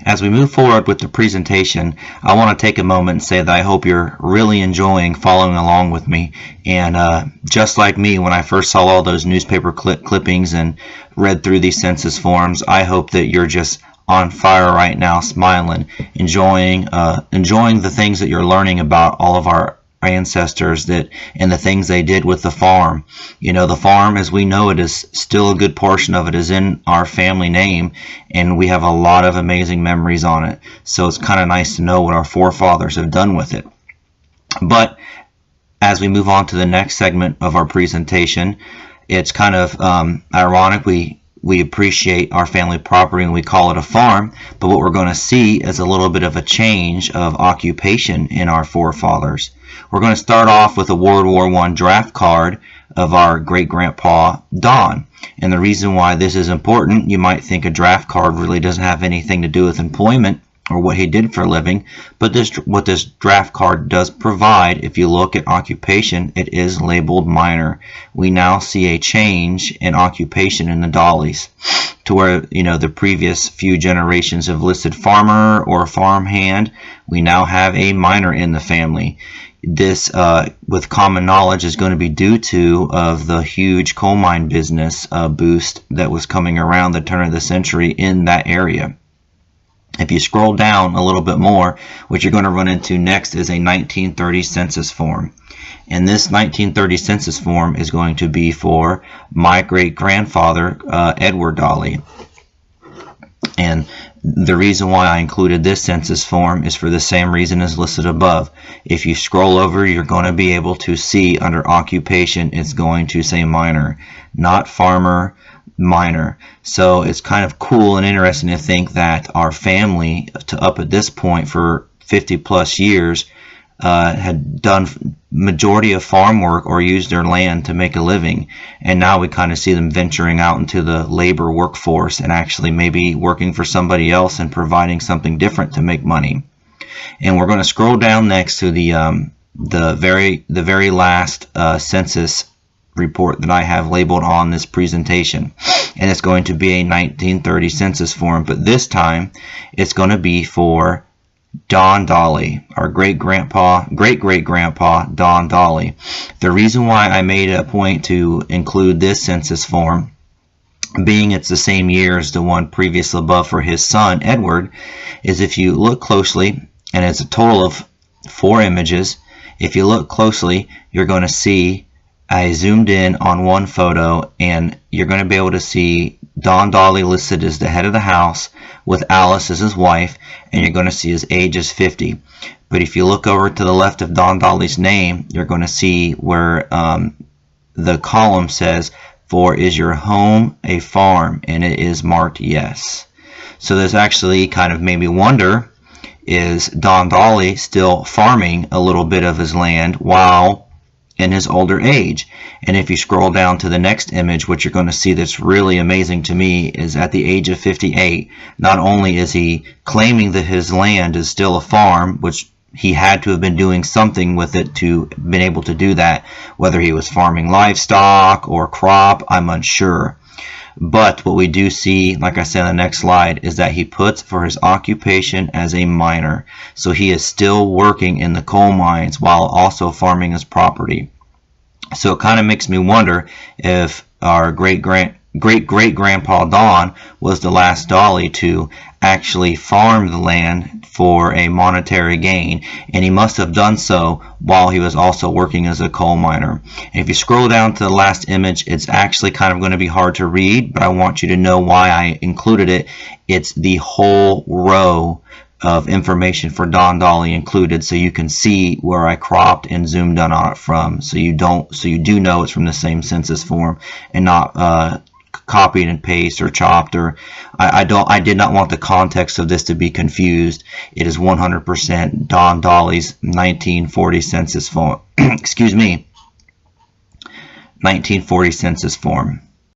As we move forward with the presentation, I want to take a moment and say that I hope you're really enjoying following along with me. And just like me, when I first saw all those newspaper clippings and read through these census forms, I hope that you're just on fire right now, smiling, enjoying the things that you're learning about all of our ancestors and the things they did with the farm. You know, the farm as we know it is still a good portion of it is in our family name, and we have a lot of amazing memories on it. So it's kind of nice to know what our forefathers have done with it. But as we move on to the next segment of our presentation, it's kind of ironic. We appreciate our family property and we call it a farm, but what we're going to see is a little bit of a change of occupation in our forefathers. We're going to start off with a World War I draft card of our great-grandpa Don. And the reason why this is important, you might think a draft card really doesn't have anything to do with employment or what he did for a living, but what this draft card does provide, if you look at occupation, it is labeled minor. We now see a change in occupation in the Dolleys to where, you know, the previous few generations have listed farmer or farmhand. We now have a minor in the family. This, with common knowledge, is going to be due to the huge coal mine business boost that was coming around the turn of the century in that area. If you scroll down a little bit more, what you're going to run into next is a 1930 census form. And this 1930 census form is going to be for my great-grandfather, Edward Dolley. And the reason why I included this census form is for the same reason as listed above. If you scroll over, you're going to be able to see under occupation, it's going to say minor, not farmer, minor. So it's kind of cool and interesting to think that our family, up at this point for 50 plus years, had done majority of farm work or used their land to make a living, and now we kind of see them venturing out into the labor workforce and actually maybe working for somebody else and providing something different to make money. And we're going to scroll down next to the very last census report that I have labeled on this presentation, and it's going to be a 1930 census form, but this time it's going to be for Don Dolley, our great-grandpa Don Dolley. The reason why I made a point to include this census form, being it's the same year as the one previously above for his son Edward, is if you look closely, and it's a total of 4 images, if you look closely, you're going to see I zoomed in on one photo, and you're going to be able to see Don Dolley listed as the head of the house with Alice as his wife, and you're going to see his age is 50. But if you look over to the left of Don Dolley's name, you're going to see where the column says, "For is your home a farm?" and it is marked yes. So this actually kind of made me wonder, is Don Dolley still farming a little bit of his land while in his older age? And if you scroll down to the next image, what you're going to see that's really amazing to me is at the age of 58, not only is he claiming that his land is still a farm, which he had to have been doing something with it to been able to do that, whether he was farming livestock or crop, I'm unsure. But what we do see, like I said on the next slide, is that he puts for his occupation as a miner. So he is still working in the coal mines while also farming his property. So it kind of makes me wonder if our great-great-grandpa Don was the last Dolley to actually farm the land for a monetary gain, and he must have done so while he was also working as a coal miner. And if you scroll down to the last image, it's actually kind of going to be hard to read, but I want you to know why I included it. It's the whole row of information for Don Dolley included, so you can see where I cropped and zoomed in on it from, so you do know it's from the same census form and not copied and pasted or chopped, or I did not want the context of this to be confused. It is 100% Don Dolley's 1940 census form. Excuse me, 1940 census form.